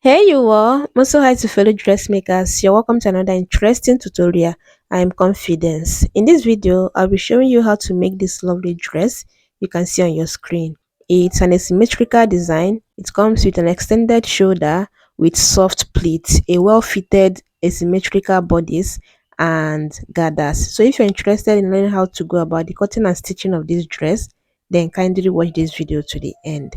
Hey you all, I'm so hi to fellow dressmakers. You're welcome to another interesting tutorial. I'm Confidence. In this video, I'll be showing you how to make this lovely dress you can see on your screen. It's an asymmetrical design. It comes with an extended shoulder with soft pleats, a well-fitted asymmetrical bodice, and gathers. So if you're interested in learning how to go about the cutting and stitching of this dress, then kindly watch this video to the end.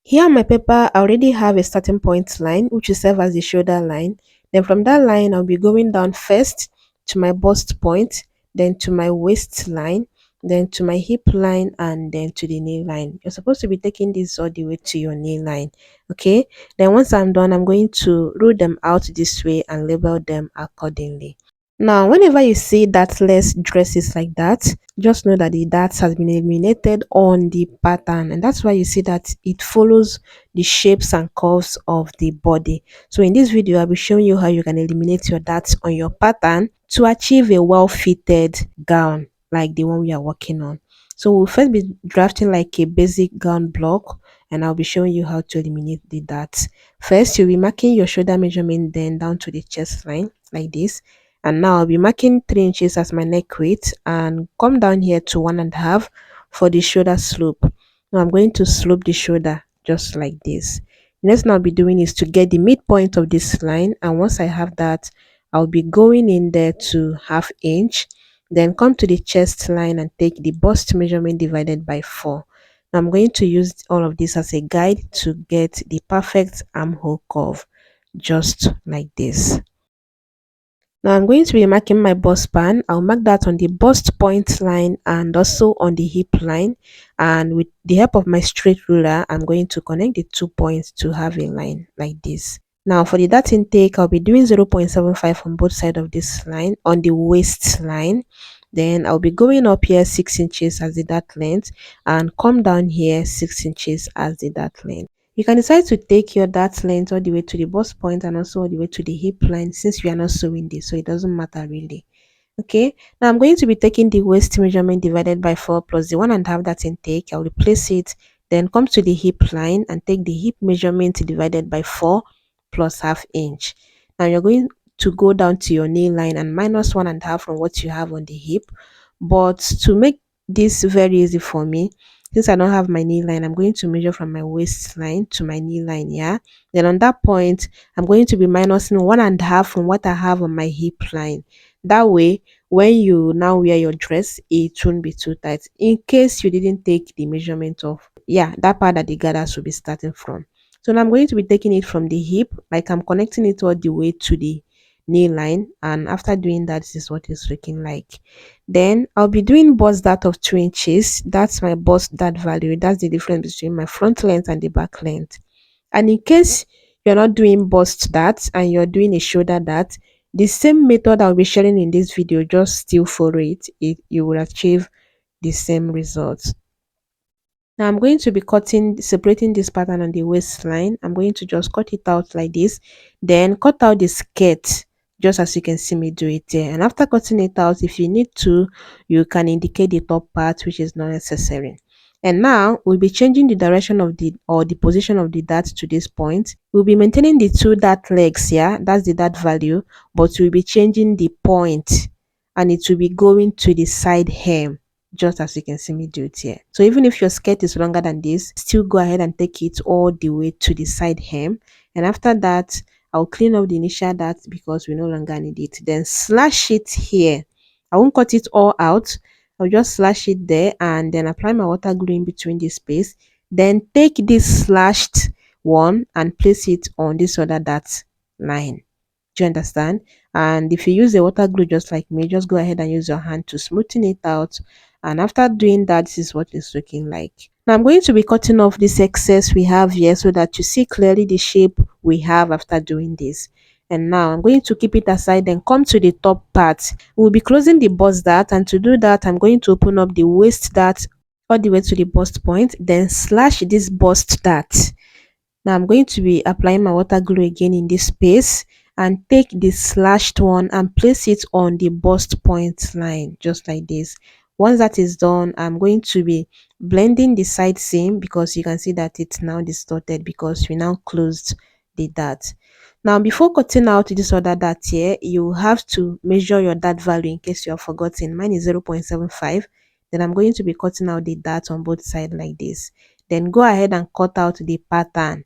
Here on my paper, I already have a starting point line, which will serve as the shoulder line. Then from that line, I'll be going down first to my bust point, then to my waist line, then to my hip line, and then to the knee line. You're supposed to be taking this all the way to your knee line. Okay. Then once I'm done, I'm going to rule them out this way and label them accordingly. Now, whenever you see dartless dresses like that, just know that the darts has been eliminated on the pattern, and that's why you see that it follows the shapes and curves of the body. So in this video, I'll be showing you how you can eliminate your darts on your pattern to achieve a well-fitted gown like the one we are working on. So we'll first be drafting like a basic gown block, and I'll be showing you how to eliminate the darts. First, you'll be marking your shoulder measurement, then down to the chest line like this. And now I'll be marking 3 inches as my neck width and come down here to 1.5 for the shoulder slope. Now I'm going to slope the shoulder just like this. The next thing I'll be doing is to get the midpoint of this line, and once I have that, I'll be going in there to 1/2 inch, then come to the chest line and take the bust measurement divided by 4. Now I'm going to use all of this as a guide to get the perfect armhole curve just like this. Now I'm going to be marking my bust span. I'll mark that on the bust point line and also on the hip line. And with the help of my straight ruler, I'm going to connect the 2 points to have a line like this. Now for the dart intake, I'll be doing 0.75 on both sides of this line on the waist line. Then I'll be going up here 6 inches as the dart length and come down here 6 inches as the dart length. You can decide to take your dart length all the way to the bust point and also all the way to the hip line, since we are not sewing this, so it doesn't matter really. Okay, now I'm going to be taking the waist measurement divided by 4 plus the 1.5 that intake. I'll replace it, then come to the hip line and take the hip measurement divided by 4 plus 1/2 inch. Now you're going to go down to your knee line and minus 1.5 from what you have on the hip. But to make this very easy for me, since I don't have my knee line, I'm going to measure from my waistline to my knee line. Yeah, then on that point, I'm going to be minusing 1.5 from what I have on my hip line. That way, when you now wear your dress, it won't be too tight. In case you didn't take the measurement of, yeah, that part that the gathers will be starting from. So now I'm going to be taking it from the hip, like I'm connecting it all the way to the knee line. And after doing that, this is what it's looking like. Then I'll be doing bust dart of 2 inches. That's my bust dart value. That's the difference between my front length and the back length. And in case you're not doing bust dart and you're doing a shoulder dart, the same method I'll be sharing in this video, just still follow it, you will achieve the same results. Now I'm going to be separating this pattern on the waistline. I'm going to just cut it out like this, then cut out the skirt just as you can see me do it there. And after cutting it out, if you need to, you can indicate the top part, which is not necessary. And now we'll be changing the direction of the position of the dart to this point. We'll be maintaining the 2 dart legs, yeah, that's the dart value, but we'll be changing the point and it will be going to the side hem, just as you can see me do it here. So even if your skirt is longer than this, still go ahead and take it all the way to the side hem. And after that, I'll clean up the initial dart because we no longer need it. Then slash it here. I won't cut it all out. I'll just slash it there and then apply my water glue in between this space. Then take this slashed one and place it on this other dart line. Do you understand? And if you use the water glue just like me, just go ahead and use your hand to smoothen it out. And after doing that, this is what it's looking like. Now I'm going to be cutting off this excess we have here so that you see clearly the shape we have after doing this. And now I'm going to keep it aside and come to the top part. We'll be closing the bust dart, and to do that, I'm going to open up the waist dart all the way to the bust point, then slash this bust dart. Now I'm going to be applying my water glue again in this space and take the slashed one and place it on the bust point line just like this. Once that is done, I'm going to be blending the side seam because you can see that it's now distorted because we now closed the dart. Now before cutting out this other dart here, you have to measure your dart value in case you have forgotten. Mine is 0.75. Then I'm going to be cutting out the dart on both sides like this. Then go ahead and cut out the pattern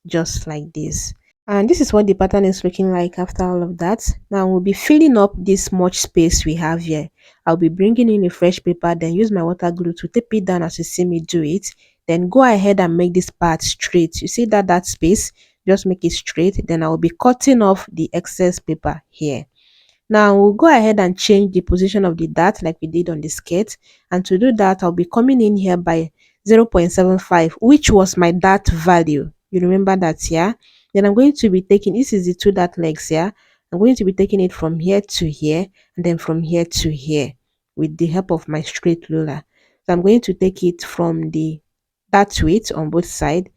just like this. And this is what the pattern is looking like after all of that. Now we'll be filling up this much space we have here. I'll be bringing in a fresh paper, then use my water glue to tape it down as you see me do it. Then go ahead and make this part straight. You see that space, just make it straight. Then I will be cutting off the excess paper here. Now we'll go ahead and change the position of the dart like we did on the skirt. And to do that, I'll be coming in here by 0.75, which was my dart value. You remember that, yeah? Then I'm going to be taking, this is the two dart legs, yeah? I'm going to be taking it from here to here and then from here to here with the help of my straight ruler. So I'm going to take it from the dart width on both sides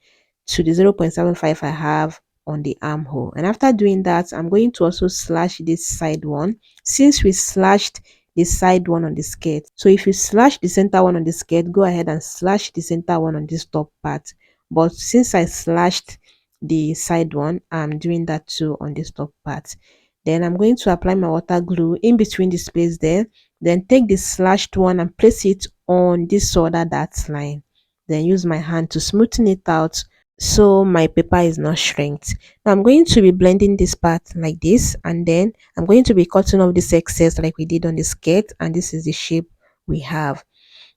to the 0.75 I have on the armhole. And after doing that, I'm going to also slash this side one, since we slashed the side one on the skirt. So if you slash the center one on the skirt, go ahead and slash the center one on this top part. But since I slashed the side one, I'm doing that too on this top part. Then I'm going to apply my water glue in between the space there. Then take the slashed one and place it on this other dart line. Then use my hand to smoothen it out so my paper is not shrinked. Now I'm going to be blending this part like this, and then I'm going to be cutting off this excess like we did on the skirt, and this is the shape we have.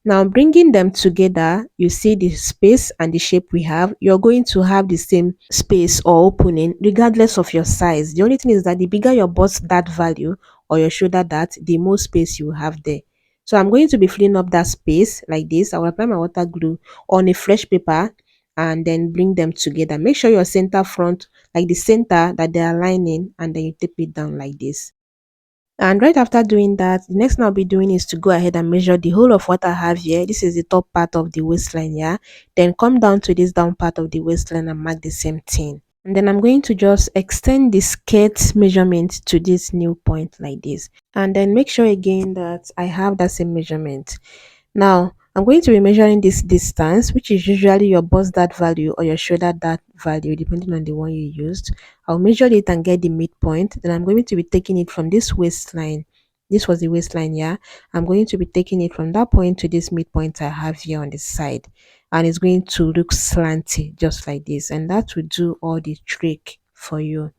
Now bringing them together, you see the space and the shape we have. You're going to have the same space or opening regardless of your size. The only thing is that the bigger your bust dart value or your shoulder dart, the more space you have there. So I'm going to be filling up that space like this. I will apply my water glue on a fresh paper and then bring them together. Make sure your center front, like the center that they are aligning, and then you tape it down like this. And right after doing that, the next thing I'll be doing is to go ahead and measure the whole of what I have here. This is the top part of the waistline, yeah. Then come down to this down part of the waistline and mark the same thing. And then I'm going to just extend the skirt measurement to this new point like this. And then make sure again that I have that same measurement. Now, I'm going to be measuring this distance, which is usually your bust dart value or your shoulder dart value, depending on the one you used. I'll measure it and get the midpoint. Then I'm going to be taking it from this waistline. This was the waistline, yeah. I'm going to be taking it from that point to this midpoint I have here on the side. And it's going to look slanty, just like this. And that will do all the trick for you.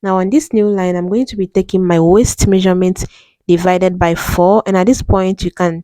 Now on this new line, I'm going to be taking my waist measurement divided by 4, and at this point you can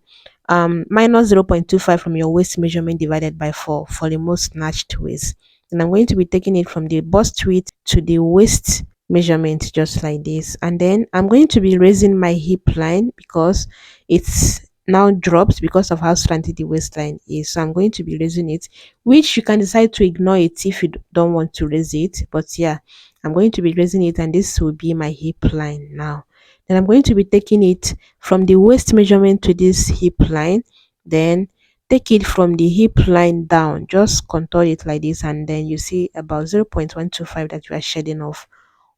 minus 0.25 from your waist measurement divided by 4 for the most snatched waist. And I'm going to be taking it from the bust width to the waist measurement just like this, and then I'm going to be raising my hip line because it's now dropped because of how slanty the waistline is. So I'm going to be raising it, which you can decide to ignore it if you don't want to raise it, but yeah, I'm going to be raising it, and this will be my hip line now. Then I'm going to be taking it from the waist measurement to this hip line, then take it from the hip line down, just contour it like this, and then you see about 0.125 that you are shedding off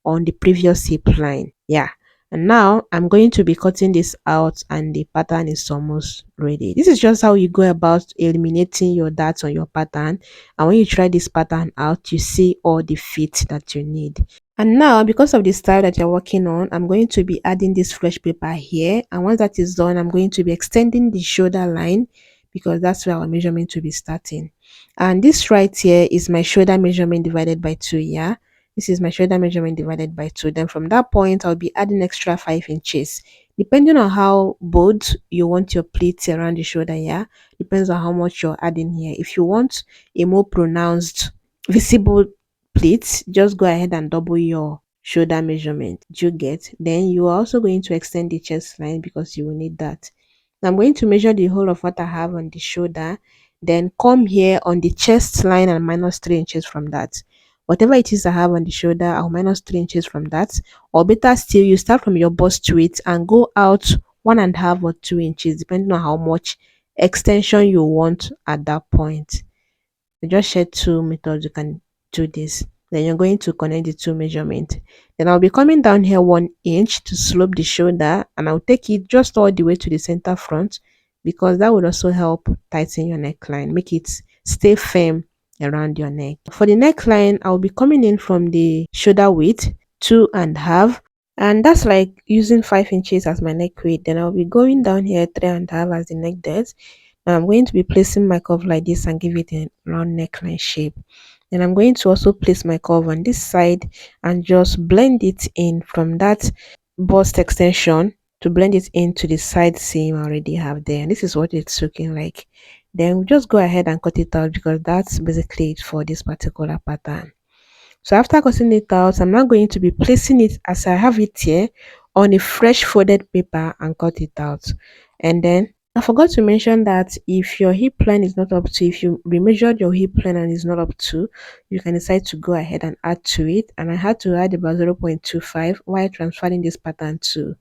on the previous hip line. Yeah. And now I'm going to be cutting this out, and the pattern is almost ready. This is just how you go about eliminating your darts on your pattern. And when you try this pattern out, you see all the fit that you need. And now, because of the style that you're working on, I'm going to be adding this fresh paper here. And once that is done, I'm going to be extending the shoulder line because that's where our measurement will be starting. And this right here is my shoulder measurement divided by 2, yeah. This is my shoulder measurement divided by 2. Then from that point, I'll be adding extra 5 inches. Depending on how bold you want your pleats around the shoulder, yeah, depends on how much you're adding here. If you want a more pronounced, visible pleats, just go ahead and double your shoulder measurement. Do you get? Then you are also going to extend the chest line because you will need that. Now I'm going to measure the whole of what I have on the shoulder, then come here on the chest line and minus 3 inches from that. Whatever it is I have on the shoulder, I'll minus 3 inches from that. Or better still, you start from your bust width and go out 1.5 or 2 inches, depending on how much extension you want at that point. I just share two methods you can do this. Then you're going to connect the two measurement. Then I'll be coming down here 1 inch to slope the shoulder, and I'll take it just all the way to the center front because that would also help tighten your neckline, make it stay firm around your neck. For the neckline, I'll be coming in from the shoulder width, 2.5, and that's like using 5 inches as my neck width. Then I'll be going down here 3.5 as the neck depth. Now I'm going to be placing my curve like this and give it a round neckline shape. Then I'm going to also place my curve on this side and just blend it in from that bust extension to blend it into the side seam I already have there. And this is what it's looking like. Then we just go ahead and cut it out because that's basically it for this particular pattern. So after cutting it out, I'm now going to be placing it as I have it here on a fresh folded paper and cut it out. And then I forgot to mention that if your hip line is not up to, if you remeasured your hip line and is not up to, you can decide to go ahead and add to it. And I had to add about 0.25 while transferring this pattern to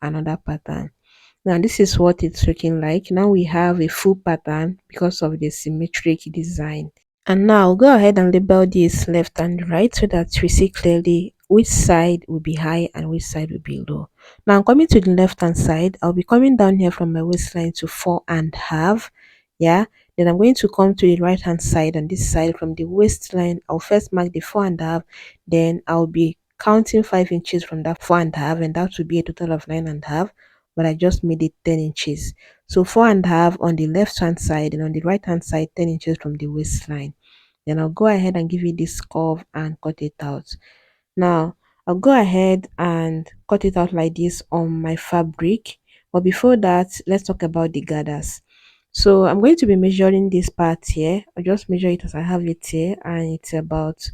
another pattern. Now this is what it's looking like. Now we have a full pattern because of the symmetric design. And now go ahead and label this left and right so that we see clearly which side will be high and which side will be low. Now I'm coming to the left hand side. I'll be coming down here from my waistline to 4.5. Yeah. Then I'm going to come to the right hand side on this side from the waistline. I'll first mark the 4.5. Then I'll be counting 5 inches from that 4.5, and that will be a total of 9.5. But I just made it 10 inches. So 4.5 on the left hand side, and on the right hand side 10 inches from the waistline. Then I'll go ahead and give you this curve and cut it out. Now I'll go ahead and cut it out like this on my fabric. But before that, let's talk about the gathers. So I'm going to be measuring this part here. I'll just measure it as I have it here, and it's about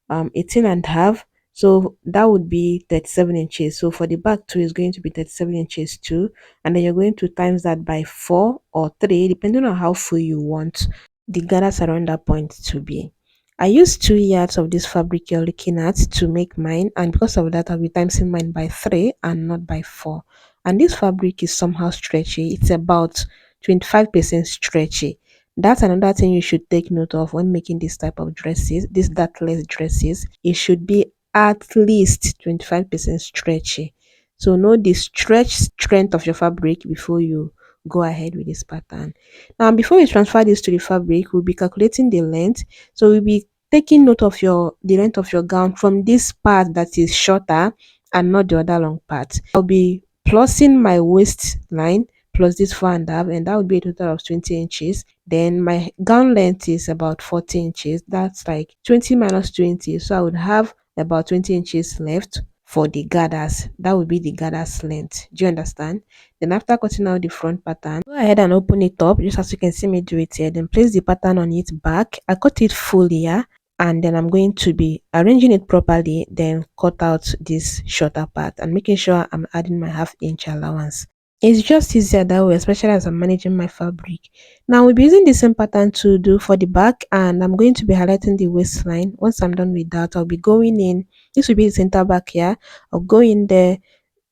18.5. So that would be 37 inches. So for the back too is going to be 37 inches too, and then you're going to times that by 4 or 3 depending on how full you want the gathers around that point to be. I used 2 yards of this fabric you're looking at to make mine, and because of that I'll be timesing mine by 3 and not by 4. And this fabric is somehow stretchy. It's about 25% stretchy. That's another thing you should take note of when making this type of dresses, these dartless dresses. It should be at least 25% stretchy. So know the stretch strength of your fabric before you go ahead with this pattern. Now, before we transfer this to the fabric, we'll be calculating the length. So we'll be taking note of the length of your gown from this part that is shorter and not the other long part. I'll be plussing my waistline plus this 4.5, and that would be a total of 20 inches. Then my gown length is about 40 inches. That's like 20 minus 20. So I would have about 20 inches left for the gathers. That would be the gathers length. Do you understand? Then after cutting out the front pattern, go ahead and open it up just as you can see me do it here. Then place the pattern on its back. I cut it full here, and then I'm going to be arranging it properly, then cut out this shorter part and making sure I'm adding my half-inch allowance. It's just easier that way, especially as I'm managing my fabric. Now we'll be using the same pattern to do for the back, and I'm going to be highlighting the waistline. Once I'm done with that, I'll be going in. This will be the center back here. I'll go in there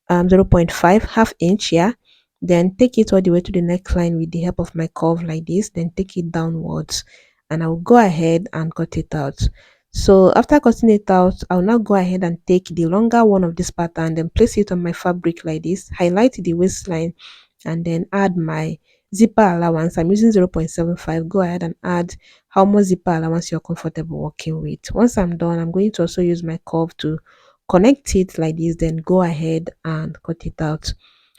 0.5 half inch, yeah, then take it all the way to the neckline with the help of my curve like this, then take it downwards, and I'll go ahead and cut it out. So after cutting it out, I'll now go ahead and take the longer one of this pattern, then place it on my fabric like this, highlight the waistline, and then add my zipper allowance. I'm using 0.75. Go ahead and add how much zipper allowance you're comfortable working with. Once I'm done, I'm going to also use my curve to connect it like this, then go ahead and cut it out.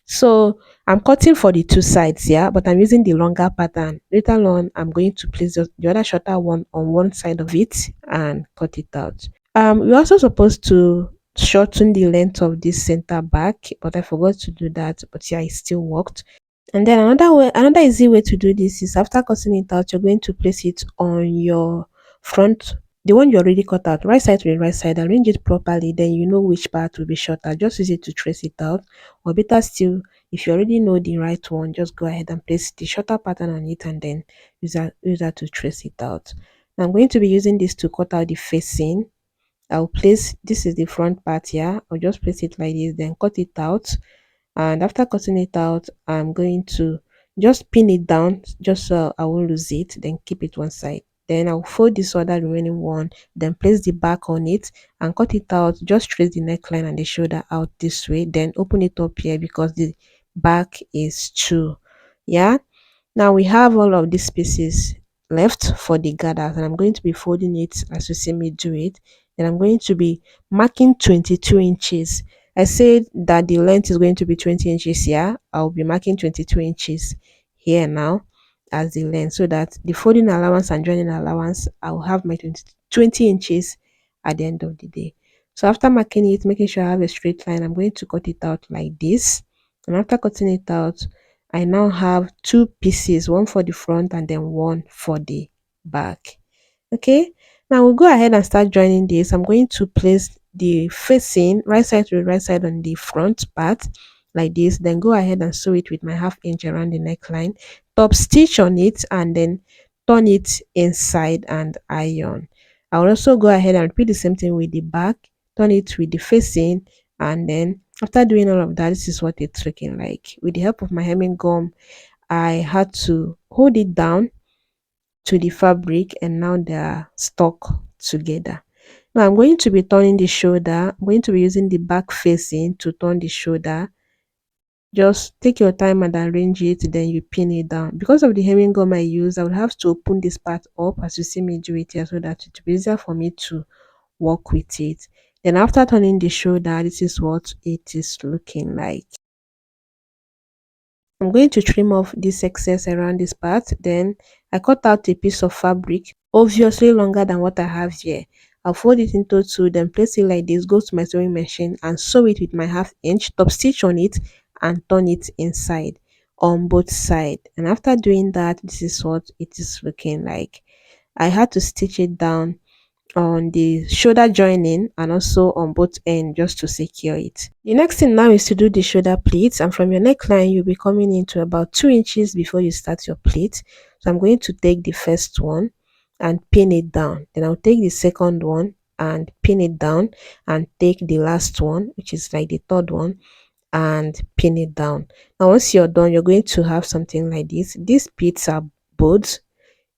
So I'm cutting for the two sides, yeah, but I'm using the longer pattern. Later on, I'm going to place the other shorter one on one side of it and cut it out. We're also supposed to shorten the length of this center back, but I forgot to do that, but yeah, it still worked. And then another easy way to do this is after cutting it out, you're going to place it on your front, the one you already cut out, right side to the right side. Arrange it properly, then you know which part will be shorter. Just use it to trace it out. Or better still, if you already know the right one, just go ahead and place the shorter pattern on it, and then use that to trace it out. Now I'm going to be using this to cut out the facing. I'll place, this is the front part here. I'll just place it like this, then cut it out. And after cutting it out, I'm going to just pin it down just so I won't lose it, then keep it one side. Then I'll fold this other remaining one, then place the back on it and cut it out. Just trace the neckline and the shoulder out this way, then open it up here because the back is true. Yeah, now we have all of these pieces left for the gathers, and I'm going to be folding it as you see me do it. Then I'm going to be marking 22 inches. I said that the length is going to be 20 inches here. I'll be marking 22 inches here now as the length, so that the folding allowance and joining allowance, I'll have my 20 inches at the end of the day. So after marking it, making sure I have a straight line, I'm going to cut it out like this. And after cutting it out, I now have two pieces, one for the front and then one for the back. Okay, now we'll go ahead and start joining this. I'm going to place the facing right side to the right side on the front part like this, then go ahead and sew it with my ½ inch around the neckline, top stitch on it, and then turn it inside and iron. I'll also go ahead and repeat the same thing with the back, turn it with the facing, and then after doing all of that, this is what it's looking like. With the help of my hemming gum, I had to hold it down to the fabric, and now they are stuck together. Now I'm going to be turning the shoulder. I'm going to be using the back facing to turn the shoulder. Just take your time and arrange it, then you pin it down. Because of the hemming gum I use, I will have to open this part up as you see me do it here, so that it will be easier for me to work with it. Then after turning the shoulder, this is what it is looking like. I'm going to trim off this excess around this part. Then I cut out a piece of fabric, obviously longer than what I have here. I'll fold it into two, then place it like this, go to my sewing machine and sew it with my ½ inch, top stitch on it, and turn it inside on both sides. And after doing that, this is what it is looking like. I had to stitch it down on the shoulder joining and also on both ends just to secure it. The next thing now is to do the shoulder pleats, and from your neckline you'll be coming into about 2 inches before you start your pleat. So I'm going to take the first one and pin it down, then I'll take the second one and pin it down, and take the last one, which is like the third one, and pin it down. Now once you're done, you're going to have something like this. These pleats are both,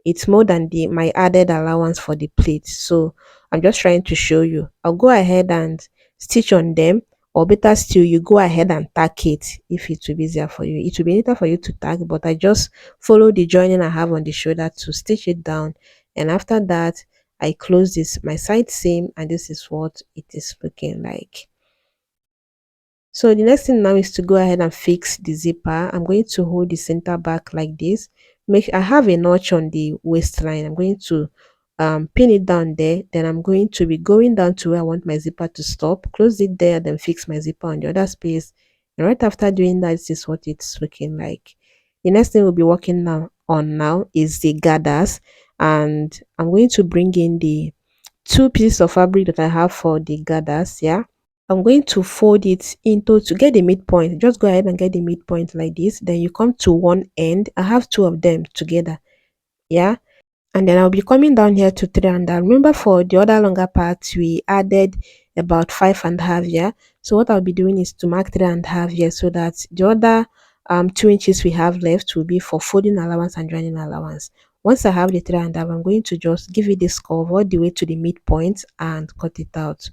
it's more than the my added allowance for the plate, so I'm just trying to show you. I'll go ahead and stitch on them, or better still, you go ahead and tack it. If it will be easier for you, it will be neater for you to tack, but I just follow the joining I have on the shoulder to stitch it down. And after that, I close this my side seam, and this is what it is looking like. So the next thing now is to go ahead and fix the zipper. I'm going to hold the center back like this. I have a notch on the waistline. I'm going to pin it down there. Then I'm going to be going down to where I want my zipper to stop. Close it there, then fix my zipper on the other space. And right after doing that, this is what it's looking like. The next thing we'll be working now is the gathers, and I'm going to bring in the two pieces of fabric that I have for the gathers. Yeah, I'm going to fold it into to get the midpoint. Just go ahead and get the midpoint like this. Then you come to one end. I have two of them together. Yeah. And then I'll be coming down here to 3.5. Remember, for the other longer parts, we added about 5.5. Yeah. So what I'll be doing is to mark 3.5 here, so that the other 2 inches we have left will be for folding allowance and joining allowance. Once I have the 3.5, I'm going to just give it this curve all the way to the midpoint and cut it out.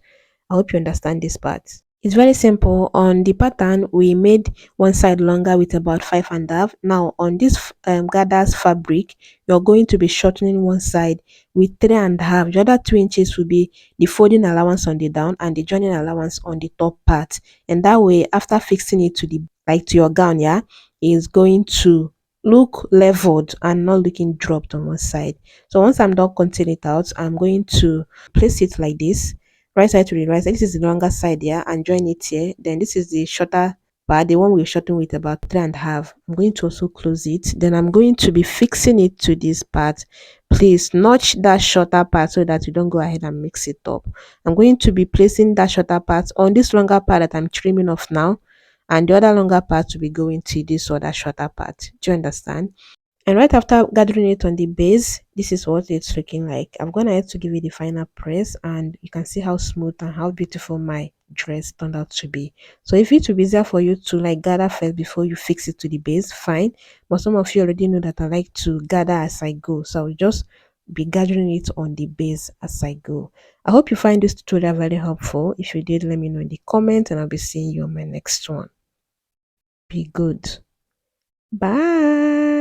I hope you understand this part. It's very simple. On the pattern, we made one side longer with about 5.5. Now on this gathers fabric, you're going to be shortening one side with 3.5. The other 2 inches will be the folding allowance on the down and the joining allowance on the top part. And that way, after fixing it to the like to your gown, yeah, is going to look leveled and not looking dropped on one side. So once I'm done cutting it out, I'm going to place it like this, right side to the right side. This is the longer side here, and join it here. Then this is the shorter part, the one we're shortening with about 3.5. I'm going to also close it. Then I'm going to be fixing it to this part. Please notch that shorter part so that you don't go ahead and mix it up. I'm going to be placing that shorter part on this longer part that I'm trimming off now, and the other longer part will be going to this other shorter part. Do you understand? And right after gathering it on the base, this is what it's looking like. I'm gonna have to give it the final press, and you can see how smooth and how beautiful my dress turned out to be. So if it will be easier for you to like gather first before you fix it to the base, fine. But some of you already know that I like to gather as I go, so I'll just be gathering it on the base as I go. I hope you find this tutorial very helpful. If you did, let me know in the comment, and I'll be seeing you on my next one. Be good. Bye.